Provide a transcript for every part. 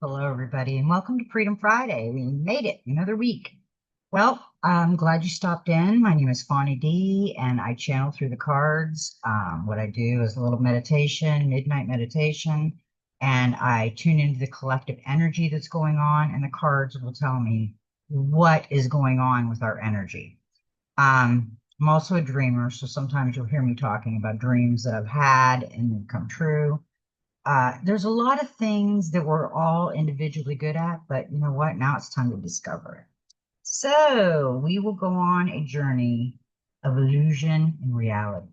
Hello, everybody, and welcome to Freedom Friday. We made it another week. Well, I'm glad you stopped in. My name is Fawny D, and I channel through the cards. What I do is a little meditation, midnight meditation, and I tune into the collective energy that's going on, and the cards will tell me what is going on with our energy. I'm also a dreamer, so sometimes you'll hear me talking about dreams that I've had and they've come true. There's a lot of things that we're all individually good at, but you know what? Now it's time to discover it. So we will go on a journey of illusion and reality.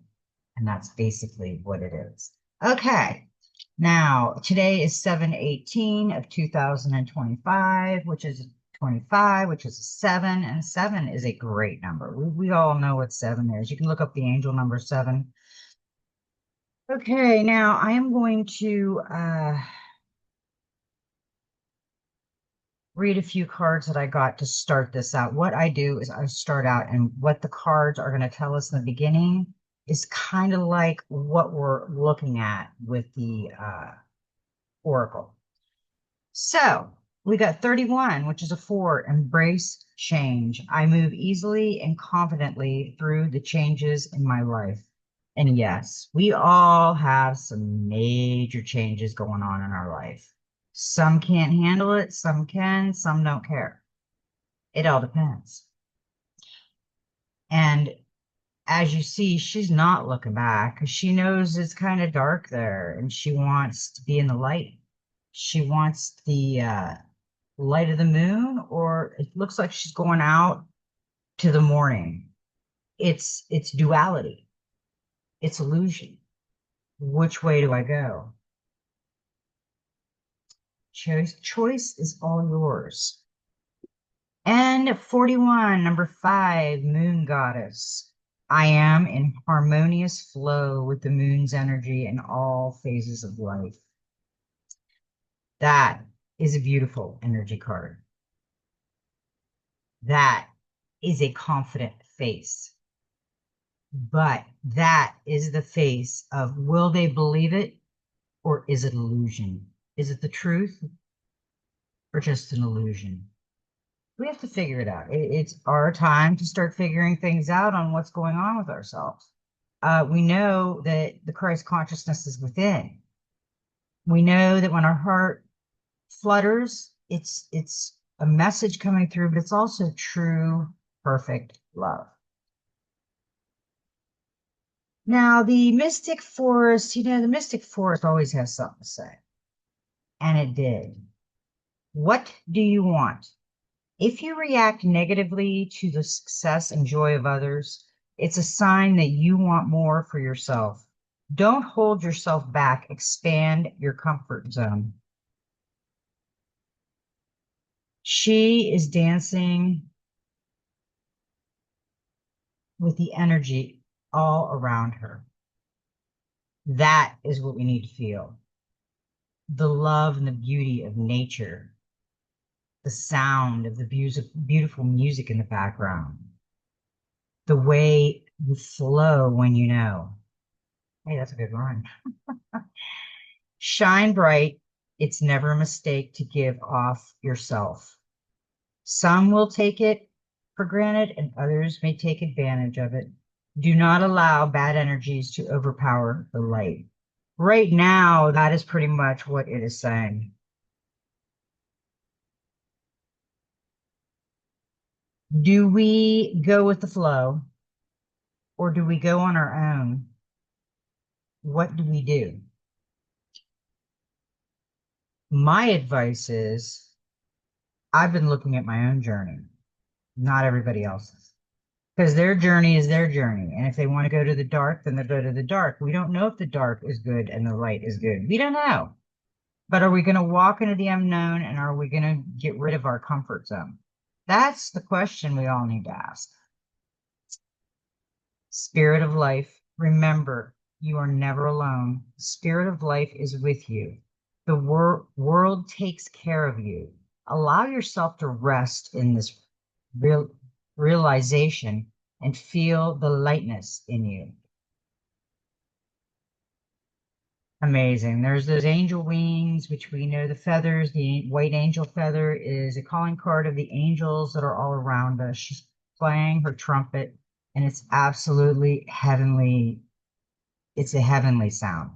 And that's basically what it is. Okay. Now, today is 7/18 of 2025, which is 25, which is a 7, and 7 is a great number. We all know what 7 is. You can look up the angel number 7. Okay, now I am going to read a few cards that I got to start this out. What I do is I start out, and what the cards are going to tell us in the beginning is kind of like what we're looking at with the oracle. So we got 31, which is a 4, embrace change. I move easily and confidently through the changes in my life. And yes, we all have some major changes going on in our life. Some can't handle it, some can, some don't care. It all depends. And as you see, she's not looking back because she knows it's kind of dark there and she wants to be in the light. She wants the light of the moon, or it looks like she's going out to the morning. It's duality. It's illusion. Which way do I go? Choice is all yours. And 41, number 5, moon goddess. I am in harmonious flow with the moon's energy in all phases of life. That is a beautiful energy card. That is a confident face. But that is the face of, will they believe it, or is it illusion? Is it the truth or just an illusion? We have to figure it out. It's our time to start figuring things out on what's going on with ourselves. We know that the Christ consciousness is within. We know that when our heart flutters, it's a message coming through, but it's also true, perfect love. Now, the mystic forest, the mystic forest always has something to say. And it did. What do you want? If you react negatively to the success and joy of others, it's a sign that you want more for yourself. Don't hold yourself back. Expand your comfort zone. She is dancing with the energy all around her. That is what we need to feel. The love and the beauty of nature. The sound of the beautiful music in the background. The way you flow when you know. Hey, that's a good rhyme. Shine bright. It's never a mistake to give off yourself. Some will take it for granted and others may take advantage of it. Do not allow bad energies to overpower the light. Right now, that is pretty much what it is saying. Do we go with the flow or do we go on our own? What do we do? My advice is I've been looking at my own journey, not everybody else's, because their journey is their journey. And if they want to go to the dark, then they go to the dark. We don't know if the dark is good and the light is good. We don't know. But are we going to walk into the unknown, and are we going to get rid of our comfort zone? That's the question we all need to ask. Spirit of life, remember, you are never alone. Spirit of life is with you. The world takes care of you. Allow yourself to rest in this realization and feel the lightness in you. Amazing. There's those angel wings, which we know the feathers, the white angel feather is a calling card of the angels that are all around us. She's playing her trumpet, and it's absolutely heavenly. It's a heavenly sound.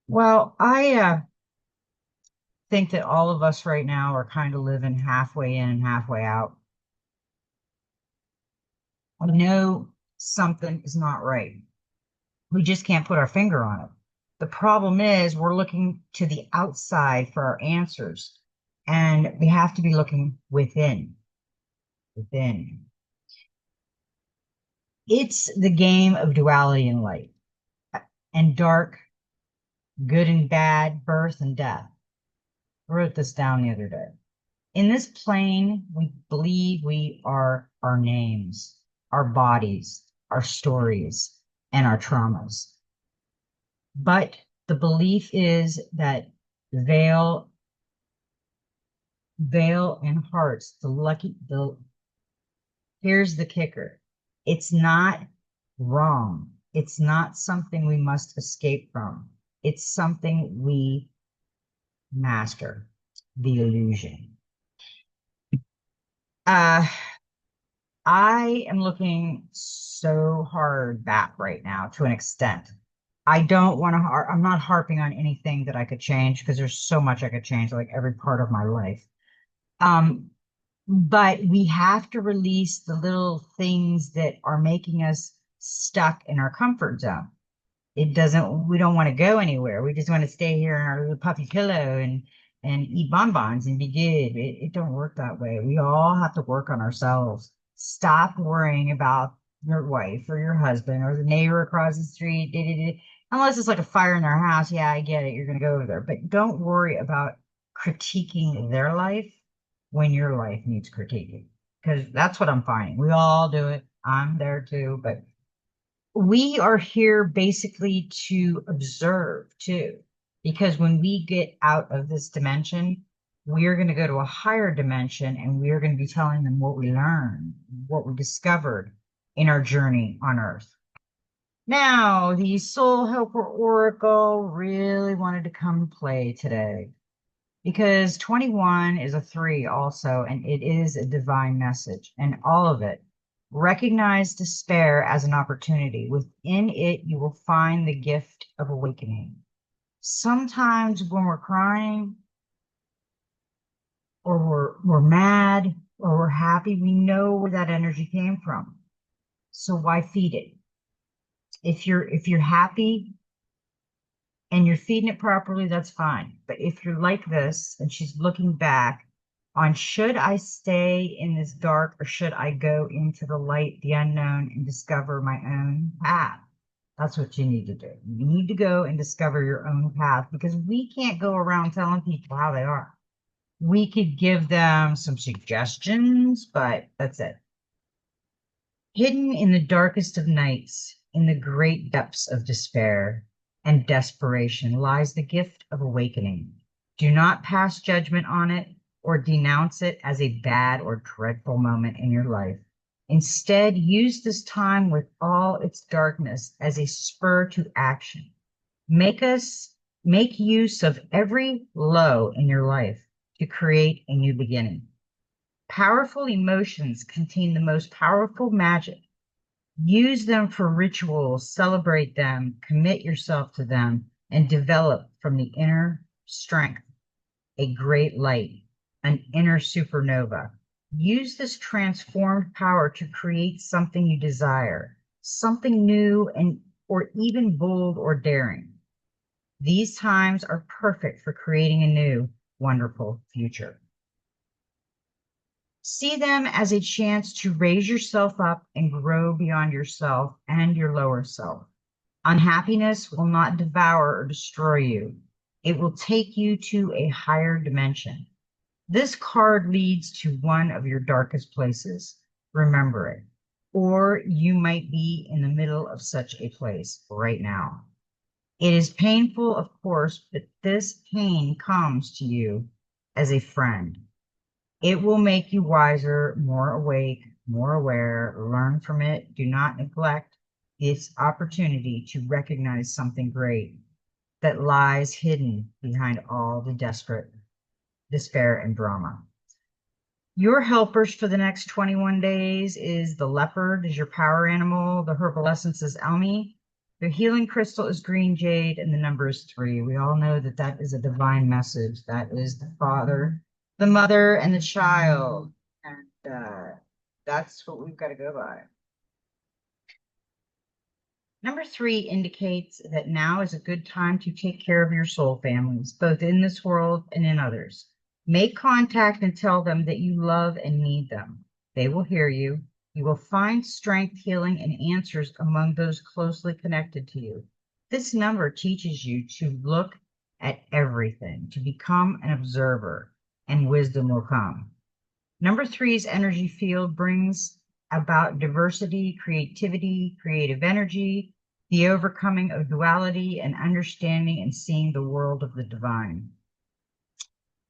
Well, I think that all of us right now are kind of living halfway in and halfway out. I know something is not right. We just can't put our finger on it. The problem is we're looking to the outside for our answers, and we have to be looking within. Within. It's the game of duality in light and dark, good and bad, birth and death. I wrote this down the other day. In this plane, we believe we are our names, our bodies, our stories, and our traumas. But the belief is that veil, veil and hearts, here's the kicker. It's not wrong. It's not something we must escape from. It's something we master, the illusion. Uh, I am looking so hard back right now to an extent. I don't want to, I'm not harping on anything that I could change because there's so much I could change, like every part of my life. Um, but we have to release the little things that are making us stuck in our comfort zone. We don't want to go anywhere. We just want to stay here in our little puffy pillow and eat bonbons and be good. It don't work that way. We all have to work on ourselves. Stop worrying about your wife or your husband or the neighbor across the street. Unless it's like a fire in their house. Yeah, I get it. You're going to go over there. But don't worry about critiquing their life when your life needs critiquing. Because that's what I'm finding. We all do it. I'm there too. But we are here basically to observe too, because when we get out of this dimension, we're going to go to a higher dimension and we're going to be telling them what we learned, what we discovered in our journey on Earth. Now, the Soul Helper Oracle really wanted to come play today because 21 is a 3 also, and it is a divine message, and all of it. Recognize despair as an opportunity. Within it, you will find the gift of awakening. Sometimes when we're crying, or we're mad, or we're happy, we know where that energy came from. So why feed it? If you're happy and you're feeding it properly, that's fine. But if you're like this and she's looking back on, should I stay in this dark or should I go into the light, the unknown, and discover my own path? That's what you need to do. You need to go and discover your own path because we can't go around telling people how they are. We could give them some suggestions, but that's it. Hidden in the darkest of nights, in the great depths of despair and desperation, lies the gift of awakening. Do not pass judgment on it or denounce it as a bad or dreadful moment in your life. Instead, use this time with all its darkness as a spur to action. Make use of every low in your life to create a new beginning. Powerful emotions contain the most powerful magic. Use them for rituals, celebrate them, commit yourself to them, and develop from the inner strength a great light, an inner supernova. Use this transformed power to create something you desire, something new and or even bold or daring. These times are perfect for creating a new, wonderful future. See them as a chance to raise yourself up and grow beyond yourself and your lower self. Unhappiness will not devour or destroy you. It will take you to a higher dimension. This card leads to one of your darkest places. Remember it. Or you might be in the middle of such a place right now. It is painful, of course, but this pain comes to you as a friend. It will make you wiser, more awake, more aware. Learn from it. Do not neglect this opportunity to recognize something great that lies hidden behind all the desperate despair and drama. Your helpers for the next 21 days is the leopard is your power animal. The herbal essence is Elmi. The healing crystal is green jade, and the number is 3. We all know that that is a divine message. That is the father, the mother, and the child. And that's what we've got to go by. Number 3 indicates that now is a good time to take care of your soul families, both in this world and in others. Make contact and tell them that you love and need them. They will hear you. You will find strength, healing, and answers among those closely connected to you. This number teaches you to look at everything, to become an observer, and wisdom will come. Number 3's energy field brings about diversity, creativity, creative energy, the overcoming of duality, and understanding and seeing the world of the divine.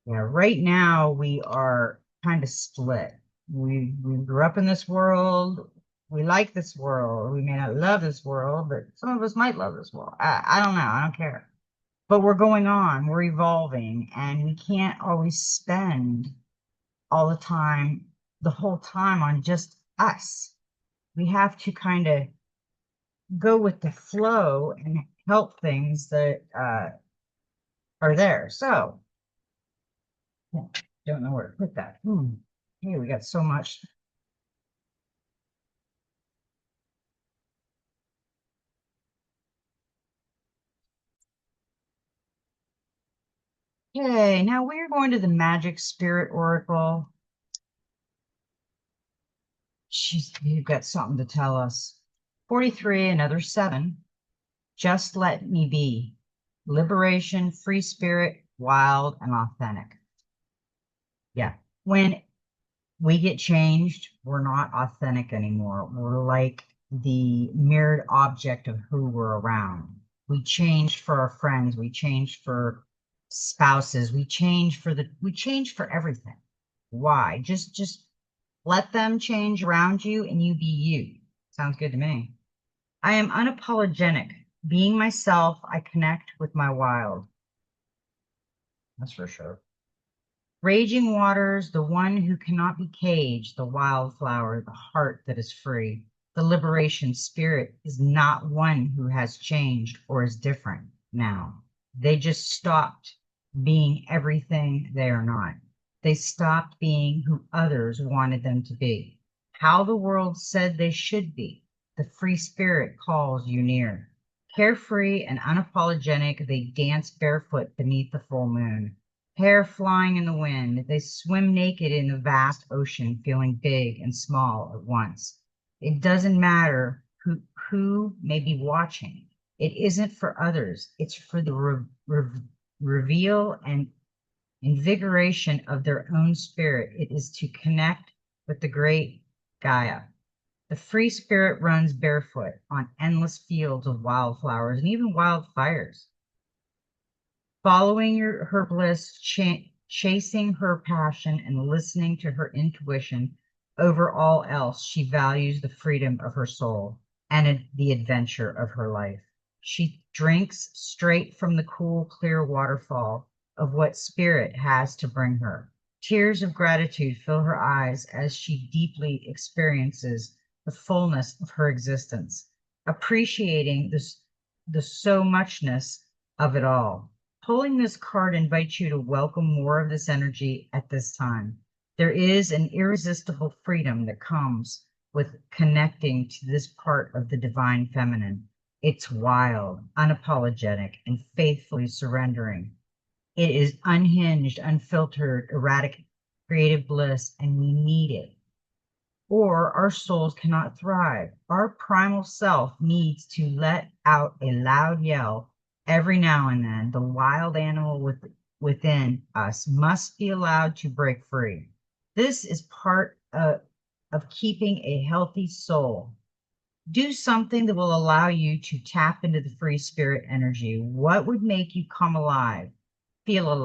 Yeah, right now we are kind of split. We grew up in this world. We like this world. We may not love this world, but some of us might love this world. I don't know. I don't care. But we're going on. We're evolving, and we can't always spend all the whole time on just us. We have to kind of go with the flow and help things that are there. So, don't know where to put that. Hey, we got so much. Okay, now we're going to the Magic Spirit Oracle. You've got something to tell us. 43, another 7. Just let me be. Liberation, free spirit, wild, and authentic. Yeah. When we get changed, we're not authentic anymore. We're like the mirrored object of who we're around. We change for our friends. We change for spouses. We change for everything. Why? Just let them change around you and you be you. Sounds good to me. I am unapologetic. Being myself, I connect with my wild. That's for sure. Raging waters, the one who cannot be caged, the wildflower, the heart that is free. The liberation spirit is not one who has changed or is different now. They just stopped being everything they are not. They stopped being who others wanted them to be. How the world said they should be. The free spirit calls you near. Carefree and unapologetic, they dance barefoot beneath the full moon. Hair flying in the wind, they swim naked in the vast ocean, feeling big and small at once. It doesn't matter who may be watching. It isn't for others. It's for the reveal and invigoration of their own spirit. It is to connect with the great Gaia. The free spirit runs barefoot on endless fields of wildflowers and even wildfires. Following her bliss, chasing her passion, and listening to her intuition over all else, she values the freedom of her soul and the adventure of her life. She drinks straight from the cool, clear waterfall of what spirit has to bring her. Tears of gratitude fill her eyes as she deeply experiences the fullness of her existence, appreciating the so muchness of it all. Pulling this card invites you to welcome more of this energy at this time. There is an irresistible freedom that comes with connecting to this part of the divine feminine. It's wild, unapologetic, and faithfully surrendering. It is unhinged, unfiltered, erratic, creative bliss, and we need it. Or our souls cannot thrive. Our primal self needs to let out a loud yell every now and then. The wild animal within us must be allowed to break free. This is part of keeping a healthy soul. Do something that will allow you to tap into the free spirit energy. What would make you come alive, feel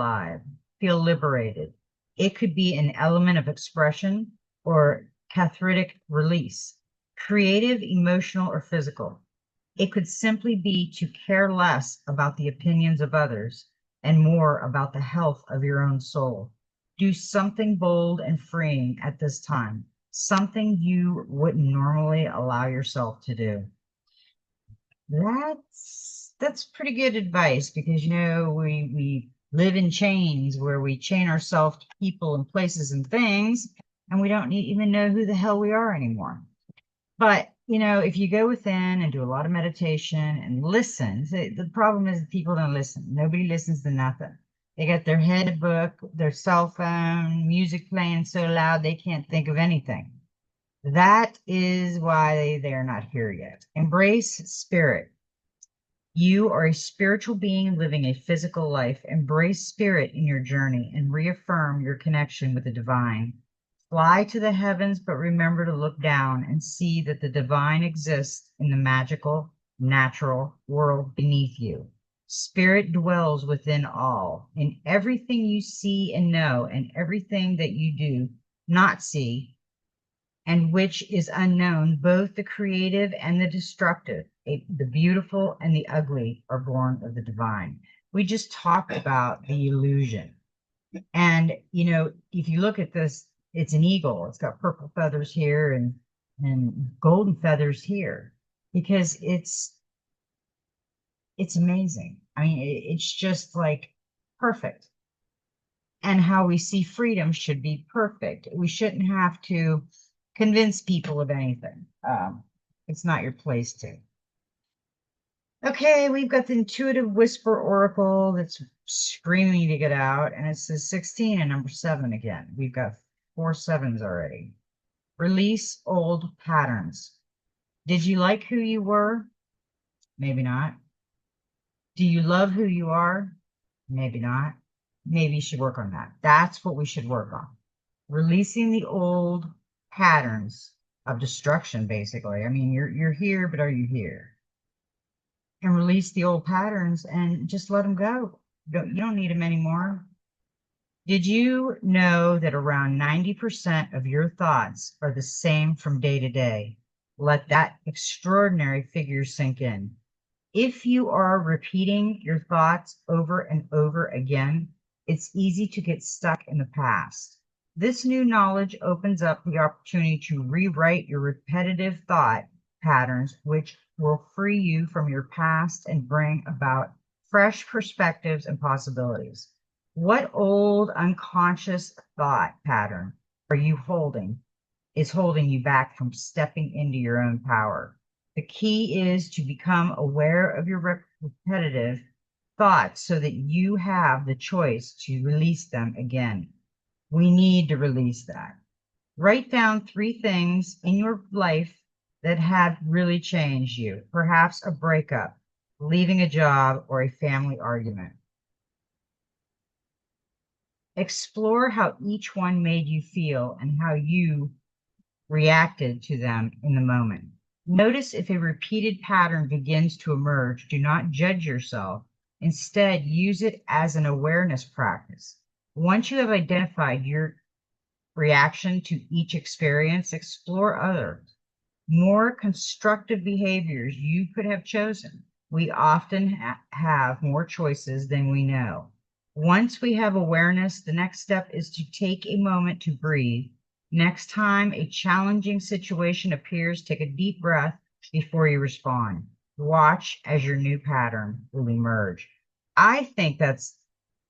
liberated? It could be an element of expression or cathartic release, creative, emotional, or physical. It could simply be to care less about the opinions of others and more about the health of your own soul. Do something bold and freeing at this time, something you wouldn't normally allow yourself to do. That's pretty good advice because we live in chains where we chain ourselves to people and places and things, and we don't even know who the hell we are anymore. But if you go within and do a lot of meditation and listen, the problem is that people don't listen. Nobody listens to nothing. They got their head book, their cell phone, music playing so loud they can't think of anything. That is why they are not here yet. Embrace spirit. You are a spiritual being living a physical life. Embrace spirit in your journey and reaffirm your connection with the divine. Fly to the heavens, but remember to look down and see that the divine exists in the magical, natural world beneath you. Spirit dwells within all, in everything you see and know, and everything that you do not see and which is unknown, both the creative and the destructive, the beautiful and the ugly are born of the divine. We just talked about the illusion. And, if you look at this, it's an eagle. It's got purple feathers here and golden feathers here because it's amazing. I mean, it's just like perfect. And how we see freedom should be perfect. We shouldn't have to convince people of anything. It's not your place to. Okay, we've got the intuitive whisper oracle that's screaming to get out, and it says 16 and number 7 again. We've got 4 sevens already. Release old patterns. Did you like who you were? Maybe not. Do you love who you are? Maybe not. Maybe you should work on that. That's what we should work on. Releasing the old patterns of destruction, basically. I mean, you're here, but are you here? And release the old patterns and just let them go. You don't need them anymore. Did you know that around 90% of your thoughts are the same from day to day? Let that extraordinary figure sink in. If you are repeating your thoughts over and over again, it's easy to get stuck in the past. This new knowledge opens up the opportunity to rewrite your repetitive thought patterns, which will free you from your past and bring about fresh perspectives and possibilities. What old unconscious thought pattern are you holding? Is holding you back from stepping into your own power. The key is to become aware of your repetitive thoughts so that you have the choice to release them again. We need to release that. Write down 3 things in your life that have really changed you. Perhaps a breakup, leaving a job, or a family argument. Explore how each one made you feel and how you reacted to them in the moment. Notice if a repeated pattern begins to emerge. Do not judge yourself. Instead, use it as an awareness practice. Once you have identified your reaction to each experience, explore others, more constructive behaviors you could have chosen. We often have more choices than we know. Once we have awareness, the next step is to take a moment to breathe. Next time a challenging situation appears, take a deep breath before you respond. Watch as your new pattern will emerge. I think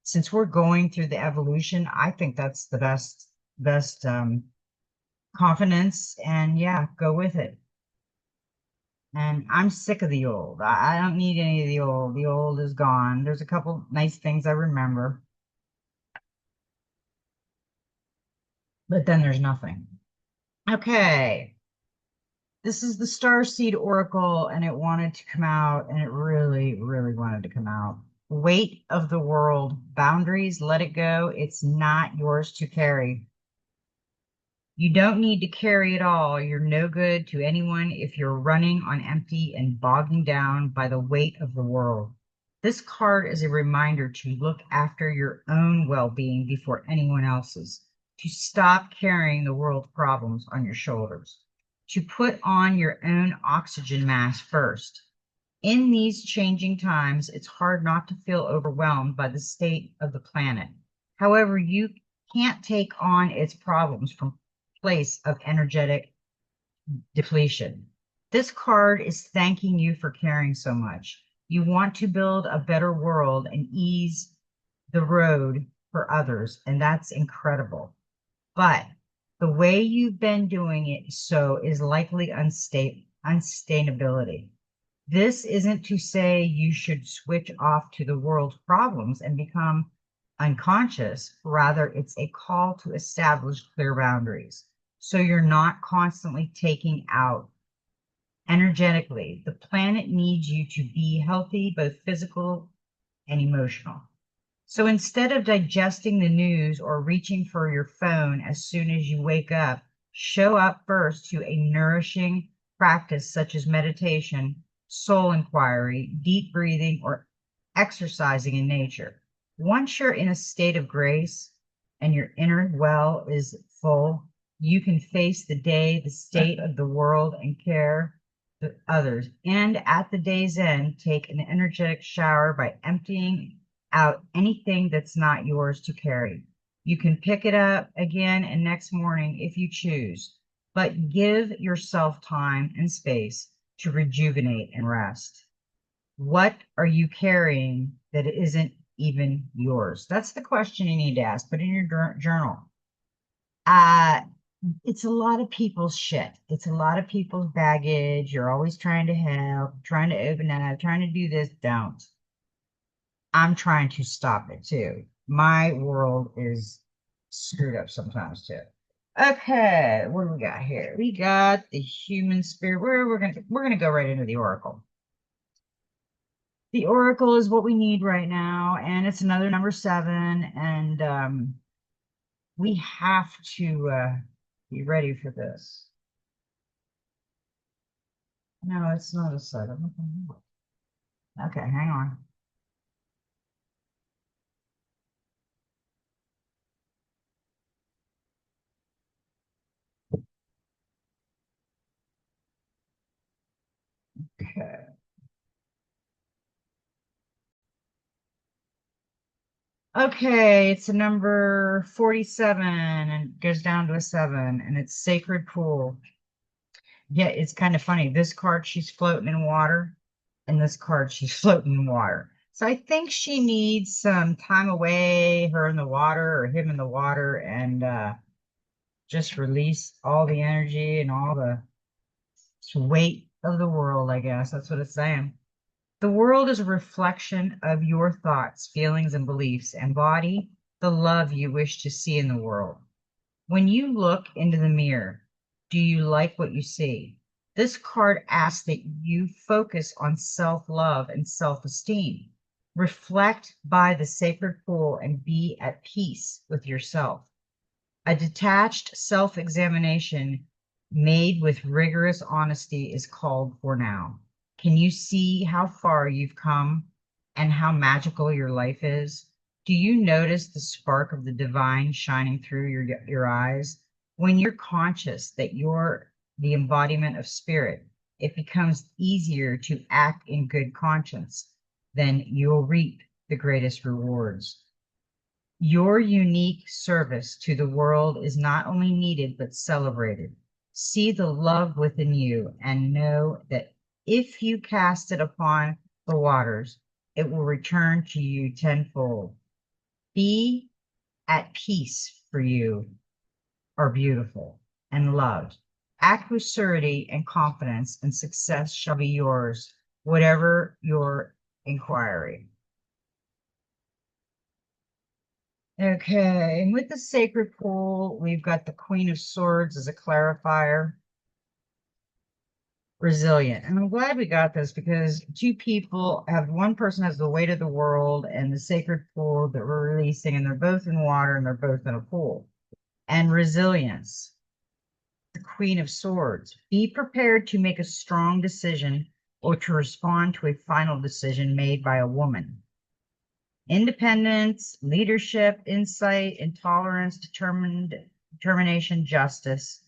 since we're going through the evolution, I think that's the best confidence, and yeah, go with it. And I'm sick of the old. I don't need any of the old. The old is gone. There's a couple nice things I remember, but then there's nothing. Okay. This is the Starseed Oracle, and it wanted to come out, and it really, really wanted to come out. Weight of the world, boundaries, let it go. It's not yours to carry. You don't need to carry it all. You're no good to anyone if you're running on empty and bogging down by the weight of the world. This card is a reminder to look after your own well-being before anyone else's, to stop carrying the world's problems on your shoulders, to put on your own oxygen mask first. In these changing times, it's hard not to feel overwhelmed by the state of the planet. However, you can't take on its problems from a place of energetic depletion. This card is thanking you for caring so much. You want to build a better world and ease the road for others, and that's incredible. But the way you've been doing it so is likely unsustainability. This isn't to say you should switch off to the world's problems and become unconscious. Rather, it's a call to establish clear boundaries. So you're not constantly taking out energetically. The planet needs you to be healthy, both physical and emotional. So instead of digesting the news or reaching for your phone as soon as you wake up, show up first to a nourishing practice such as meditation, soul inquiry, deep breathing, or exercising in nature. Once you're in a state of grace and your inner well is full, you can face the day, the state of the world, and care for others. And at the day's end, take an energetic shower by emptying out anything that's not yours to carry. You can pick it up again and next morning if you choose, but give yourself time and space to rejuvenate and rest. What are you carrying that isn't even yours? That's the question you need to ask. Put in your journal. Uh, it's a lot of people's shit. It's a lot of people's baggage. You're always trying to help, trying to open up, trying to do this. Don't. I'm trying to stop it too. My world is screwed up sometimes too. Okay, what do we got here? We got the human spirit. We're gonna go right into the oracle. The oracle is what we need right now, and it's another number 7, and we have to be ready for this. No, it's not a 7. Okay, hang on. Okay. Okay, it's a number 47 and goes down to a 7, and it's Sacred Pool. Yeah, it's kind of funny. This card, she's floating in water, and this card, she's floating in water. So I think she needs some time away, her in the water or him in the water, and just release all the energy and all the weight of the world, I guess. That's what it's saying. The world is a reflection of your thoughts, feelings, and beliefs. Embody the love you wish to see in the world. When you look into the mirror, do you like what you see? This card asks that you focus on self-love and self-esteem. Reflect by the sacred pool and be at peace with yourself. A detached self-examination made with rigorous honesty is called for now. Can you see how far you've come and how magical your life is? Do you notice the spark of the divine shining through your eyes? When you're conscious that you're the embodiment of spirit, it becomes easier to act in good conscience. Then you'll reap the greatest rewards. Your unique service to the world is not only needed, but celebrated. See the love within you and know that if you cast it upon the waters, it will return to you tenfold. Be at peace, for you are beautiful and loved. Act with surety and confidence, and success shall be yours, whatever your inquiry. Okay, and with the sacred pool, we've got the Queen of Swords as a clarifier. Resilient. And I'm glad we got this because two people have, one person has the weight of the world and the sacred pool that we're releasing, and they're both in water and they're both in a pool. And resilience, the Queen of Swords. Be prepared to make a strong decision or to respond to a final decision made by a woman. Independence, leadership, insight, intolerance, determination, justice,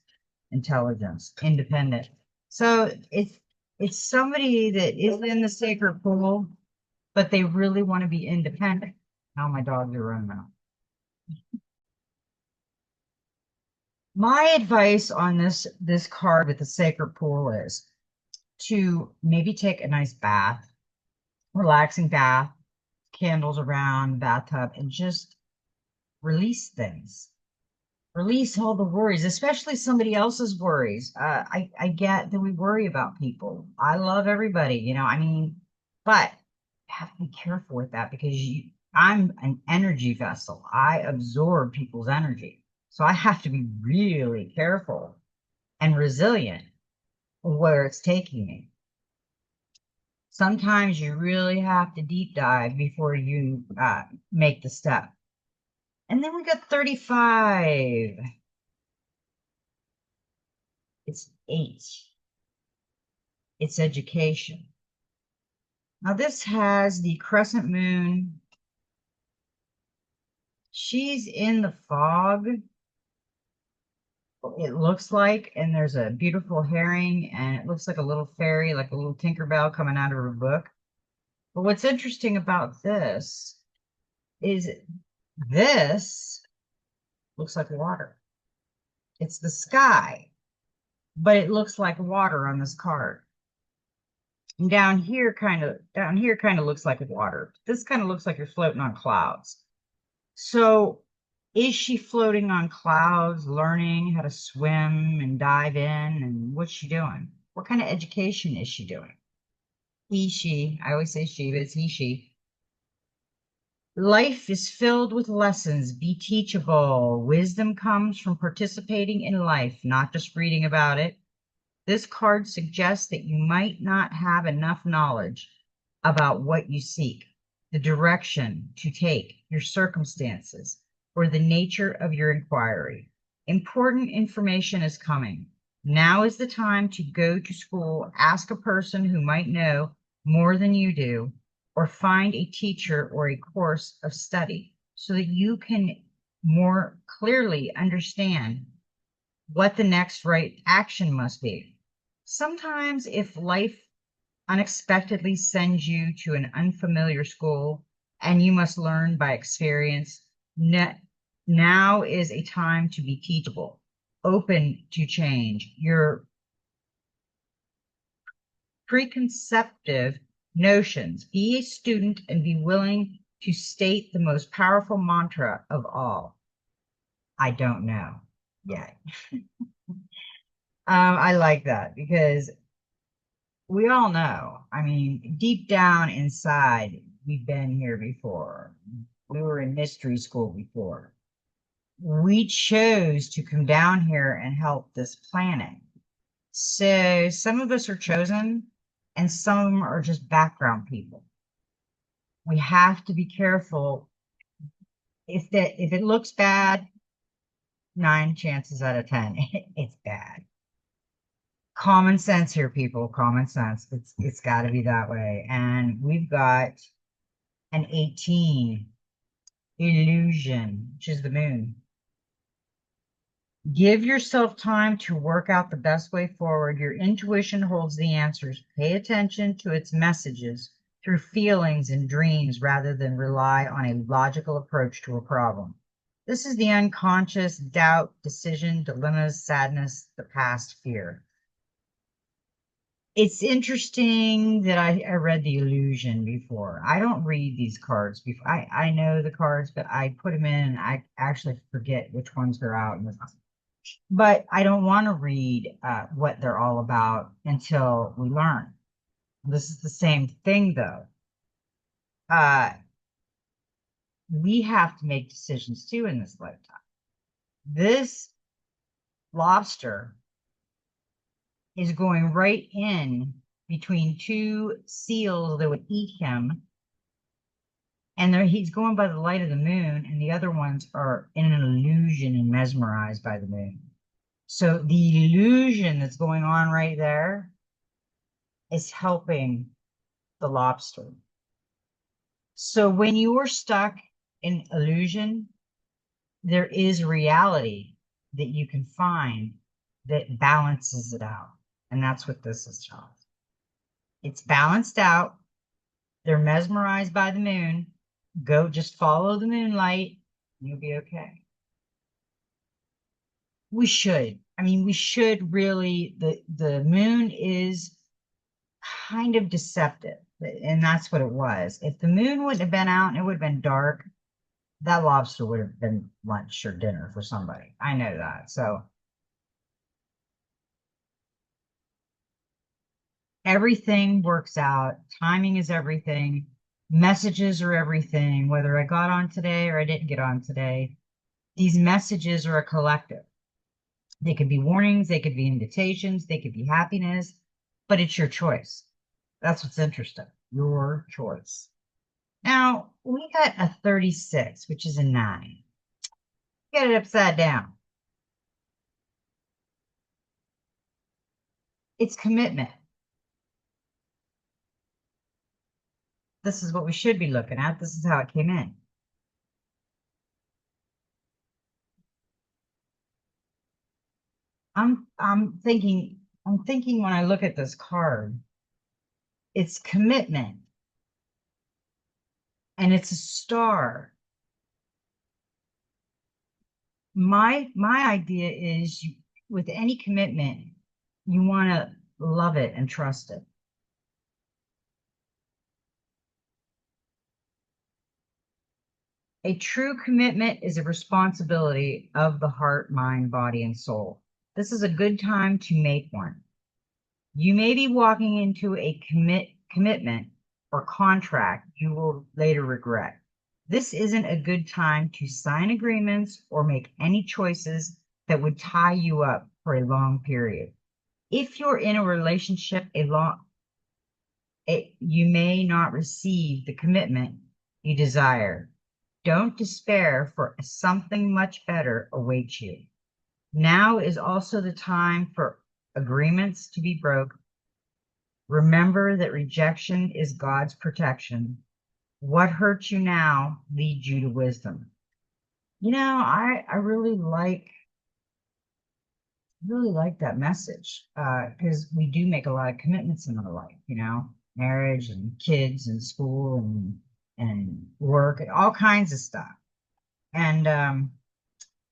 intelligence, independent. So It's somebody that is in the sacred pool, but they really want to be independent. Now my dogs are running out. My advice on this card with the sacred pool is to maybe take a nice bath, relaxing bath, candles around the bathtub, and just release things. Release all the worries, especially somebody else's worries. I get that we worry about people. I love everybody, I mean, but you have to be careful with that because I'm an energy vessel. I absorb people's energy. So I have to be really careful and resilient where it's taking me. Sometimes you really have to deep dive before you make the step. And then we got 35. It's 8. It's education. Now this has the crescent moon. She's in the fog, it looks like, and there's a beautiful herring, and it looks like a little fairy, like a little Tinkerbell coming out of her book. But what's interesting about this is this looks like water. It's the sky, but it looks like water on this card. And down here kind of looks like water. This kind of looks like you're floating on clouds. So is she floating on clouds, learning how to swim and dive in? And what's she doing? What kind of education is she doing? He, she. I always say she, but it's he, she. Life is filled with lessons. Be teachable. Wisdom comes from participating in life, not just reading about it. This card suggests that you might not have enough knowledge about what you seek, the direction to take, your circumstances, or the nature of your inquiry. Important information is coming. Now is the time to go to school, ask a person who might know more than you do, or find a teacher or a course of study so that you can more clearly understand what the next right action must be. Sometimes if life unexpectedly sends you to an unfamiliar school and you must learn by experience, now is a time to be teachable, open to change. Your preconceptive notions. Be a student and be willing to state the most powerful mantra of all. I don't know yet. I like that because we all know. I mean, deep down inside, we've been here before. We were in mystery school before. We chose to come down here and help this planet. So some of us are chosen and some of them are just background people. We have to be careful. If it looks bad, 9 chances out of 10, it's bad. Common sense here, people. Common sense. It's got to be that way. And we've got an 18, illusion, which is the moon. Give yourself time to work out the best way forward. Your intuition holds the answers. Pay attention to its messages through feelings and dreams rather than rely on a logical approach to a problem. This is the unconscious doubt, decision, dilemmas, sadness, the past, fear. It's interesting that I read the illusion before. I don't read these cards before. I know the cards, but I put them in and I actually forget which ones are out. But I don't want to read what they're all about until we learn. This is the same thing, though. We have to make decisions too in this lifetime. This lobster is going right in between 2 seals that would eat him. And he's going by the light of the moon, and the other ones are in an illusion and mesmerized by the moon. So the illusion that's going on right there is helping the lobster. So when you are stuck in illusion, there is reality that you can find that balances it out. And that's what this is, Thoth. It's balanced out. They're mesmerized by the moon. Go just follow the moonlight. You'll be okay. We should. I mean, we should really. The moon is kind of deceptive, and that's what it was. If the moon wouldn't have been out and it would have been dark, that lobster would have been lunch or dinner for somebody. I know that. So everything works out. Timing is everything. Messages are everything. Whether I got on today or I didn't get on today, these messages are a collective. They could be warnings, they could be invitations, they could be happiness, but it's your choice. That's what's interesting. Your choice. Now, we got a 36, which is a 9. Get it upside down. It's commitment. This is what we should be looking at. This is how it came in. I'm thinking when I look at this card, it's commitment and it's a star. My idea is with any commitment, you want to love it and trust it. A true commitment is a responsibility of the heart, mind, body, and soul. This is a good time to make one. You may be walking into a commitment or contract you will later regret. This isn't a good time to sign agreements or make any choices that would tie you up for a long period. If you're in a relationship you may not receive the commitment you desire. Don't despair, for something much better awaits you. Now is also the time for agreements to be broke. Remember that rejection is God's protection. What hurts you now leads you to wisdom. I really like that message because we do make a lot of commitments in our life, marriage and kids and school and work and all kinds of stuff. And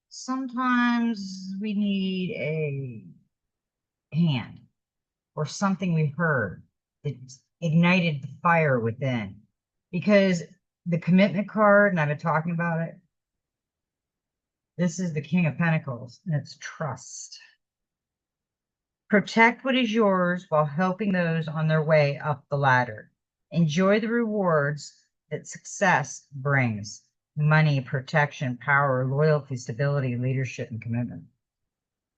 sometimes we need a hand or something we heard that ignited the fire within. Because the commitment card, and I've been talking about it, this is the King of Pentacles, and it's trust. Protect what is yours while helping those on their way up the ladder. Enjoy the rewards that success brings: money, protection, power, loyalty, stability, leadership, and commitment.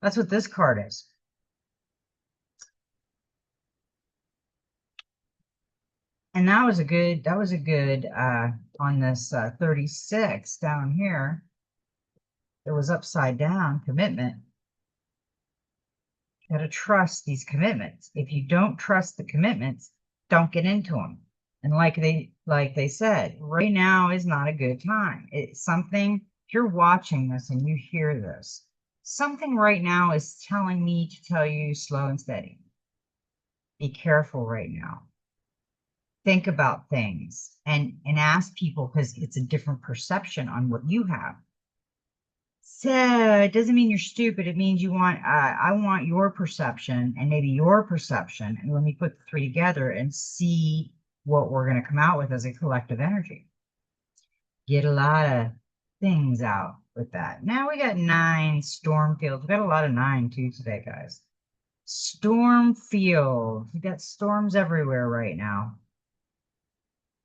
That's what this card is. And that was a good on this 36 down here. It was upside down, commitment. You got to trust these commitments. If you don't trust the commitments, don't get into them. And like they said, right now is not a good time. It's something, if you're watching this and you hear this, something right now is telling me to tell you slow and steady. Be careful right now. Think about things and ask people, because it's a different perception on what you have. So it doesn't mean you're stupid. It means I want your perception and maybe your perception. And let me put the three together and see what we're going to come out with as a collective energy. Get a lot of things out with that. Now we got 9 storm fields. We got a lot of 9 too today, guys. Storm field. We got storms everywhere right now.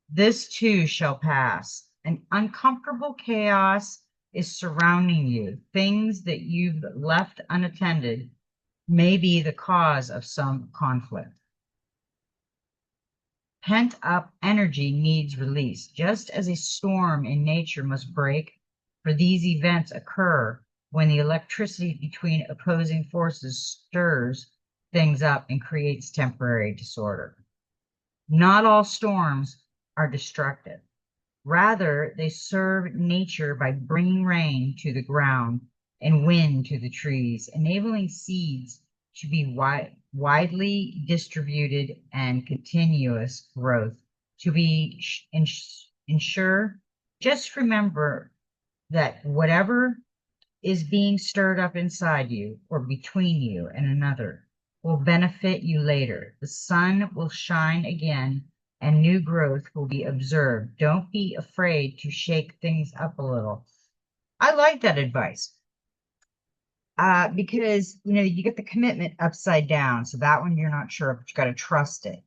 This too shall pass. An uncomfortable chaos is surrounding you. Things that you've left unattended may be the cause of some conflict. Pent up energy needs release. Just as a storm in nature must break, for these events occur when the electricity between opposing forces stirs things up and creates temporary disorder. Not all storms are destructive. Rather, they serve nature by bringing rain to the ground and wind to the trees, enabling seeds to be widely distributed and continuous growth to be ensure. Just remember that whatever is being stirred up inside you or between you and another will benefit you later. The sun will shine again and new growth will be observed. Don't be afraid to shake things up a little. I like that advice. Because you get the commitment upside down. So that one you're not sure, but you got to trust it.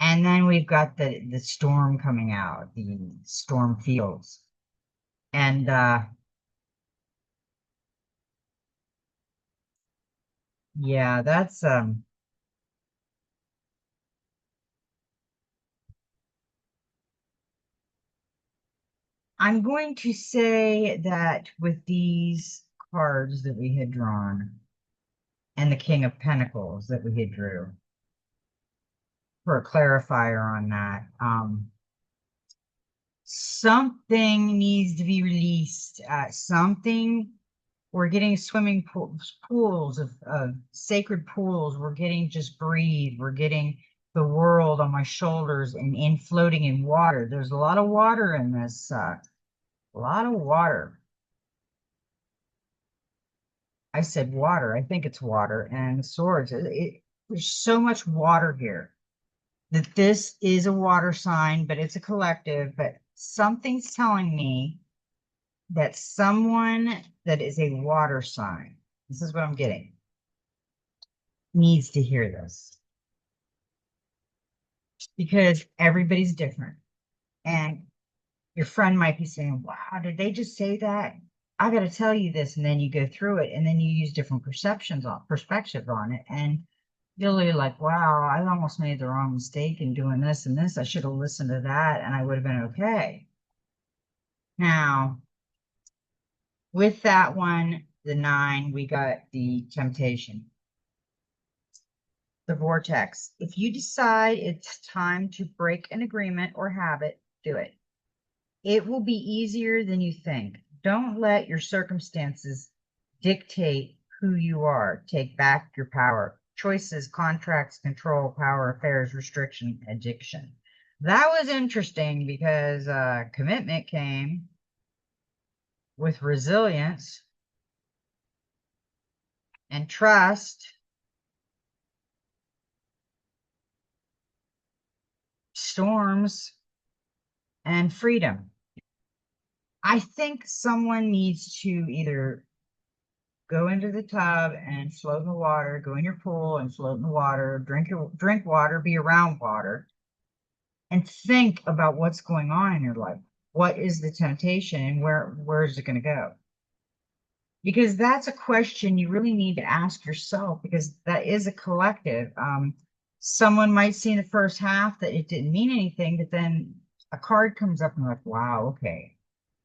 And then we've got the storm coming out, the storm fields. And yeah, that's I'm going to say that with these cards that we had drawn and the King of Pentacles that we had drew for a clarifier on that, something needs to be released. Something, we're getting swimming pools of sacred pools. We're getting just breathe. We're getting the world on my shoulders and in floating in water. There's a lot of water in this, a lot of water. I said water. I think it's water and swords. There's so much water here that this is a water sign, but it's a collective. But something's telling me that someone that is a water sign, this is what I'm getting, needs to hear this because everybody's different. And your friend might be saying, wow, did they just say that? I got to tell you this. And then you go through it and then you use different perspectives on it. And you're like, wow, I almost made the wrong mistake in doing this and this. I should have listened to that and I would have been okay. Now, with that one, the 9, we got the temptation, the vortex. If you decide it's time to break an agreement or habit, do it. It will be easier than you think. Don't let your circumstances dictate who you are. Take back your power. Choices, contracts, control, power, affairs, restriction, addiction. That was interesting because commitment came with resilience and trust, storms, and freedom. I think someone needs to either go into the tub and float in the water, go in your pool and float in the water, drink water, be around water, and think about what's going on in your life. What is the temptation and where is it going to go? Because that's a question you really need to ask yourself because that is a collective. Someone might see in the first half that it didn't mean anything, but then a card comes up and like, wow, okay,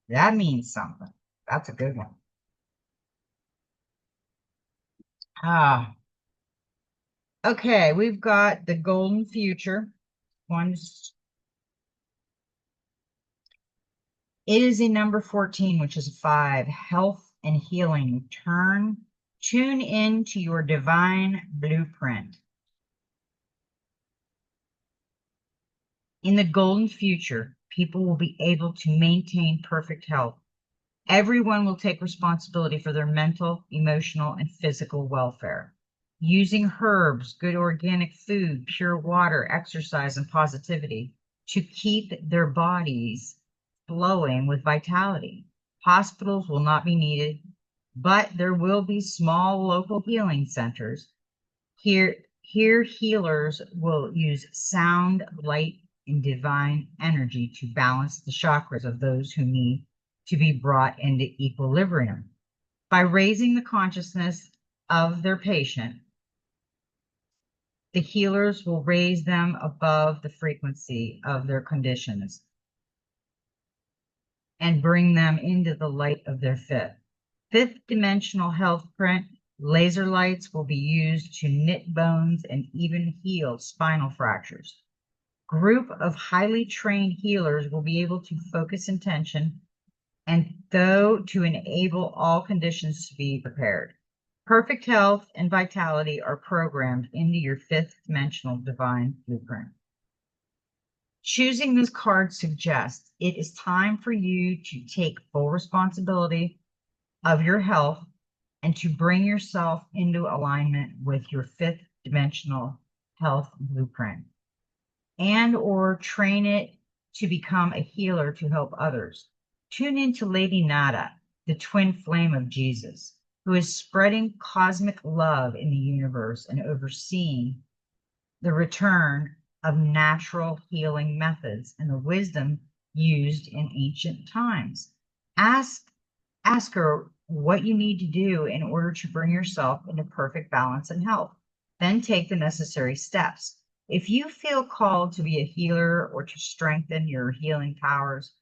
that means something. That's a good one. Ah, okay, we've got the golden future. It is a number 14, which is a 5, health and healing. Tune into your divine blueprint. In the golden future, people will be able to maintain perfect health. Everyone will take responsibility for their mental, emotional, and physical welfare. Using herbs, good organic food, pure water, exercise, and positivity to keep their bodies flowing with vitality. Hospitals will not be needed, but there will be small local healing centers. Here healers will use sound, light, and divine energy to balance the chakras of those who need to be brought into equilibrium. By raising the consciousness of their patient, the healers will raise them above the frequency of their conditions and bring them into the light of their fifth dimensional health print. Laser lights will be used to knit bones and even heal spinal fractures. Group of highly trained healers will be able to focus intention and though to enable all conditions to be prepared. Perfect health and vitality are programmed into your fifth dimensional divine blueprint. Choosing this card suggests it is time for you to take full responsibility of your health and to bring yourself into alignment with your fifth dimensional health blueprint, and or train it to become a healer to help others. Tune into Lady Nada, the twin flame of Jesus, who is spreading cosmic love in the universe and overseeing the return of natural healing methods and the wisdom used in ancient times. Ask her what you need to do in order to bring yourself into perfect balance and health. Then take the necessary steps. If you feel called to be a healer or to strengthen your healing powers,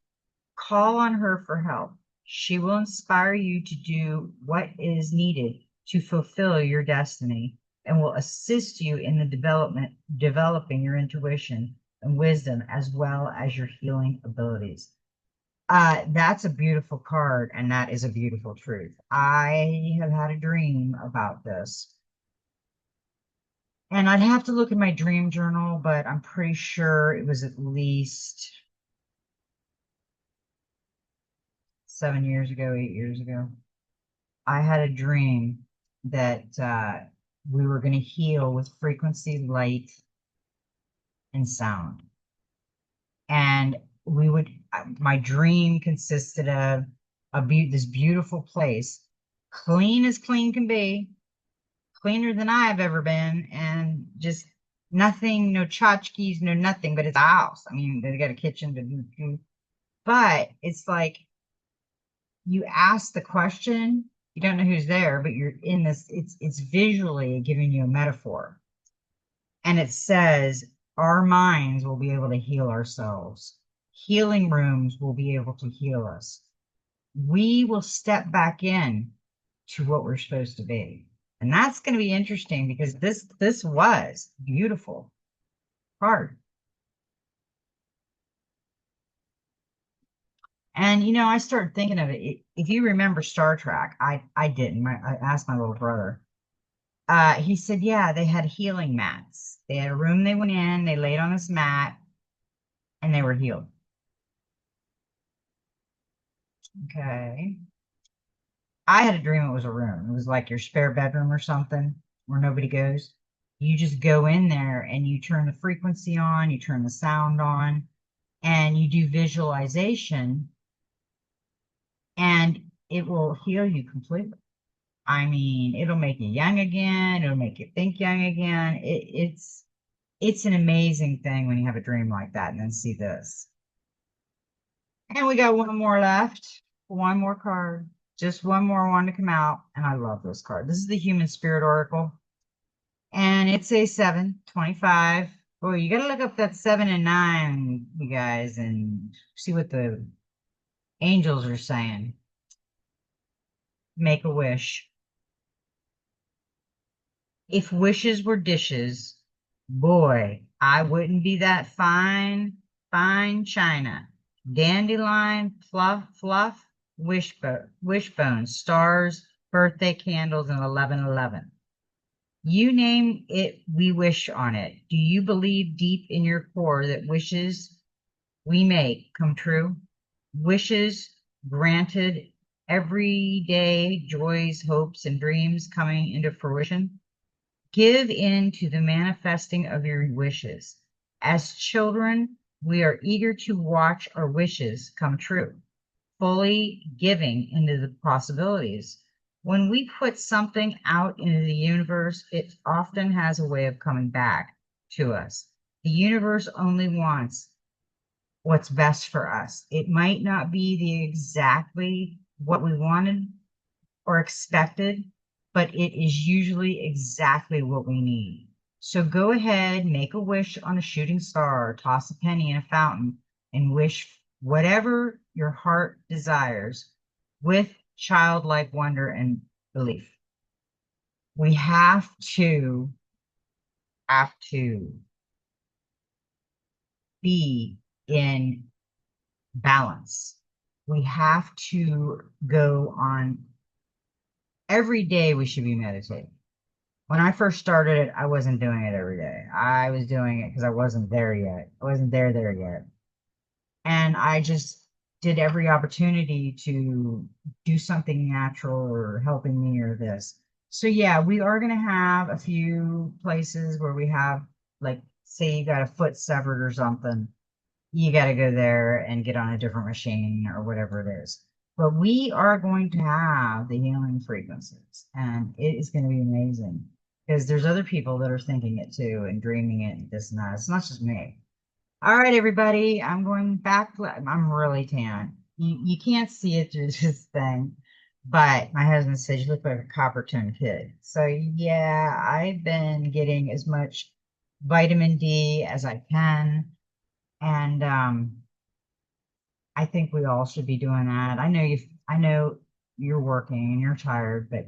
call on her for help. She will inspire you to do what is needed to fulfill your destiny and will assist you in the developing your intuition and wisdom as well as your healing abilities. That's a beautiful card, and that is a beautiful truth. I have had a dream about this. And I'd have to look in my dream journal, but I'm pretty sure it was at least 7 years ago, 8 years ago. I had a dream that we were going to heal with frequency, light, and sound. And my dream consisted of this beautiful place, clean as clean can be, cleaner than I've ever been, and just nothing, no tchotchkes, no nothing, but it's a house. I mean, they got a kitchen to do, but it's like you ask the question, you don't know who's there, but you're in this, it's visually giving you a metaphor. And it says, our minds will be able to heal ourselves. Healing rooms will be able to heal us. We will step back in to what we're supposed to be. And that's going to be interesting because this was beautiful, hard. And I started thinking of it. If you remember Star Trek, I didn't. I asked my little brother. He said, yeah, they had healing mats. They had a room they went in, they laid on this mat, and they were healed. Okay. I had a dream it was a room. It was like your spare bedroom or something where nobody goes. You just go in there and you turn the frequency on, you turn the sound on, and you do visualization, and it will heal you completely. I mean, it'll make you young again. It'll make you think young again. It's an amazing thing when you have a dream like that and then see this. And we got one more left. One more card. Just one more one to come out. And I love this card. This is the Human Spirit Oracle. And it's a 725. Boy, you got to look up that 7 and 9, you guys, and see what the angels are saying. Make a wish. If wishes were dishes, boy, I wouldn't be that fine, fine china. Dandelion, fluff, wishbone, stars, birthday candles, and 1111. You name it, we wish on it. Do you believe deep in your core that wishes we make come true? Wishes granted, everyday joys, hopes, and dreams coming into fruition? Give in to the manifesting of your wishes. As children, we are eager to watch our wishes come true, fully giving into the possibilities. When we put something out into the universe, it often has a way of coming back to us. The universe only wants what's best for us. It might not be the exactly what we wanted or expected, but it is usually exactly what we need. So go ahead, make a wish on a shooting star, toss a penny in a fountain, and wish whatever your heart desires with childlike wonder and belief. We have to be in balance. We have to go on Every day we should be meditating. When I first started it, I wasn't doing it every day. I was doing it because I wasn't there yet. I wasn't there yet. And I just did every opportunity to do something natural or helping me or this. So yeah, we are going to have a few places where we have, like, say you got a foot severed or something, you got to go there and get on a different machine or whatever it is. But we are going to have the healing frequencies, and it is going to be amazing because there's other people that are thinking it too and dreaming it and this and that. It's not just me. All right, everybody, I'm going back. I'm really tan. You can't see it through this thing, but my husband says you look like a copper tone kid. So yeah, I've been getting as much vitamin D as I can, and I think we all should be doing that. I know you're working and you're tired, but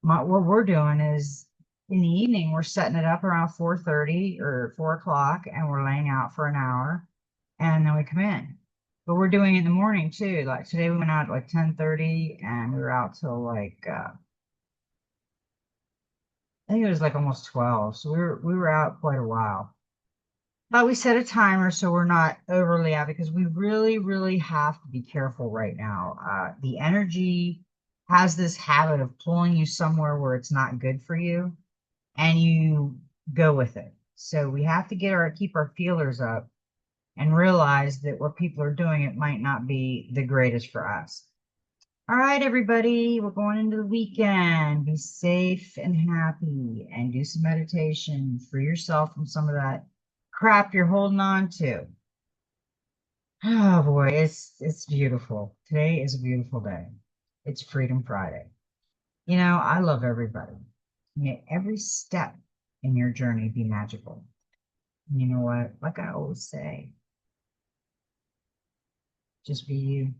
what we're doing is in the evening, we're setting it up around 4:30 or 4 o'clock, and we're laying out for an hour, and then we come in. But we're doing it in the morning too. Like today, we went out at like 10:30, and we were out till like I think it was like almost 12. So we were out quite a while. But we set a timer so we're not overly out because we really, really have to be careful right now. The energy has this habit of pulling you somewhere where it's not good for you, and you go with it. So we have to keep our feelers up and realize that what people are doing, it might not be the greatest for us. All right, everybody, we're going into the weekend. Be safe and happy and do some meditation. Free yourself from some of that crap you're holding on to. Oh boy, it's beautiful. Today is a beautiful day. It's Freedom Friday. I love everybody. May every step in your journey be magical. And you know what? Like I always say, just be you.